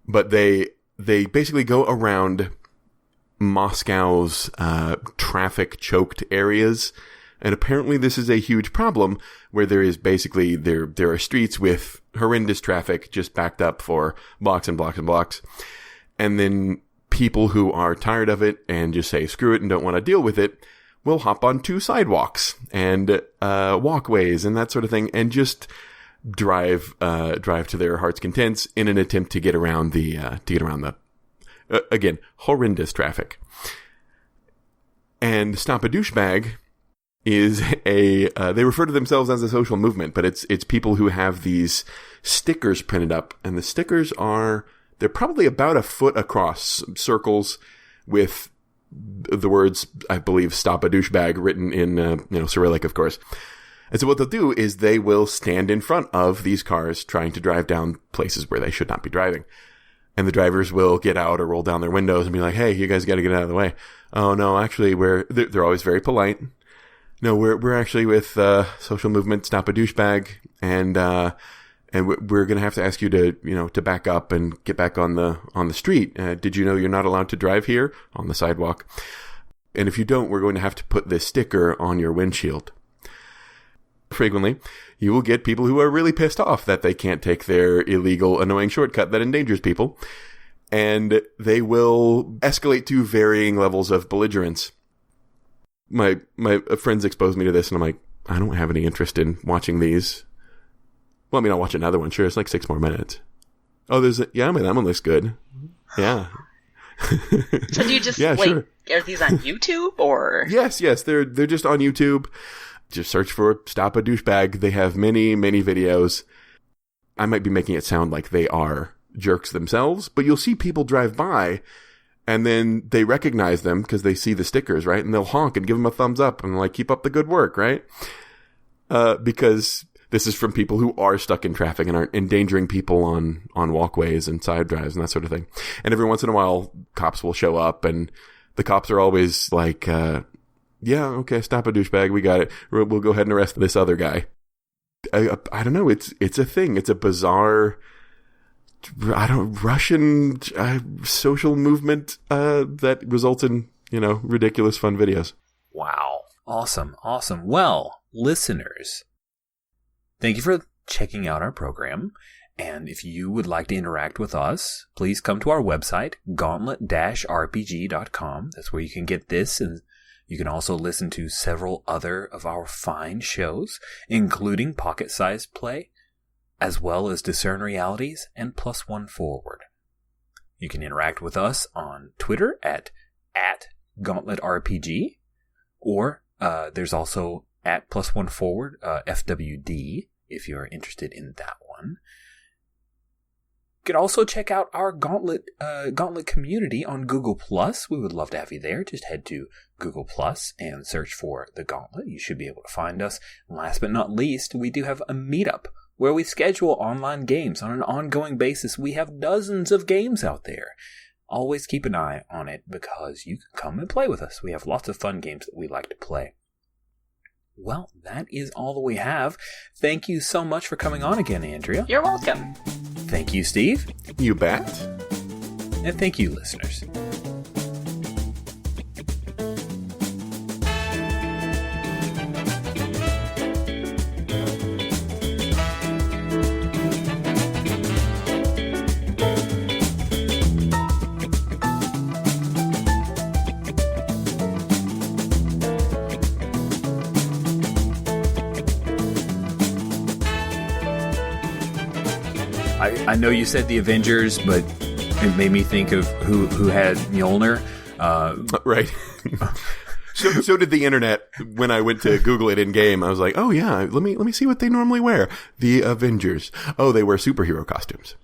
but they basically go around Moscow's traffic choked areas. And apparently this is a huge problem where there is basically, there are streets with horrendous traffic just backed up for blocks and blocks and blocks. And then people who are tired of it and just say screw it and don't want to deal with it will hop onto sidewalks and walkways and that sort of thing and just drive to their heart's contents in an attempt to get around the again, horrendous traffic. And Stop a Douchebag is they refer to themselves as a social movement, but it's people who have these stickers printed up, and the stickers they're probably about a foot across, circles with the words, I believe, Stop a Douchebag written in, Cyrillic, of course. And so what they'll do is they will stand in front of these cars trying to drive down places where they should not be driving. And the drivers will get out or roll down their windows and be like, hey, you guys got to get out of the way. Oh, no, actually, they're always very polite. No, we're actually with social movement Stop a Douchebag, and we're going to have to ask you to back up and get back on the street. Did you know you're not allowed to drive here on the sidewalk? And if you don't, we're going to have to put this sticker on your windshield. Frequently, you will get people who are really pissed off that they can't take their illegal, annoying shortcut that endangers people, and they will escalate to varying levels of belligerence. My friends exposed me to this, and I'm like, I don't have any interest in watching these. Well, I mean, I'll watch another one. Sure, it's like 6 more minutes. Oh, that one looks good. Yeah. So do you just, sure. Are these on YouTube, or? Yes, they're just on YouTube. Just search for Stop a Douchebag. They have many, many videos. I might be making it sound like they are jerks themselves, but you'll see people drive by, and then they recognize them because they see the stickers, right? And they'll honk and give them a thumbs up and like, keep up the good work, right? Because this is from people who are stuck in traffic and aren't endangering people on walkways and side drives and that sort of thing. And every once in a while, cops will show up, and the cops are always like, yeah, okay, Stop a Douchebag, we got it. We'll go ahead and arrest this other guy. I don't know, it's a thing. It's a bizarre, Russian social movement that results in, ridiculous fun videos. Wow. Awesome. Well, listeners, thank you for checking out our program. And if you would like to interact with us, please come to our website, gauntlet-rpg.com. That's where you can get this, and you can also listen to several other of our fine shows, including Pocket Sized Play, as well as Discern Realities and Plus One Forward. You can interact with us on Twitter at GauntletRPG, or there's also at Plus One Forward, FWD, if you're interested in that one. You can also check out our Gauntlet community on Google+. We would love to have you there. Just head to Google+ and search for The Gauntlet. You should be able to find us. And last but not least, we do have a meetup where we schedule online games on an ongoing basis. We have dozens of games out there. Always keep an eye on it because you can come and play with us. We have lots of fun games that we like to play. Well, that is all that we have. Thank you so much for coming on again, Andrea. You're welcome. Thank you, Steve. You bet. And thank you, listeners. I know you said the Avengers, but it made me think of who had Mjolnir. Right. So did the internet when I went to Google it in game. I was like, oh yeah, let me see what they normally wear. The Avengers. Oh, they wear superhero costumes.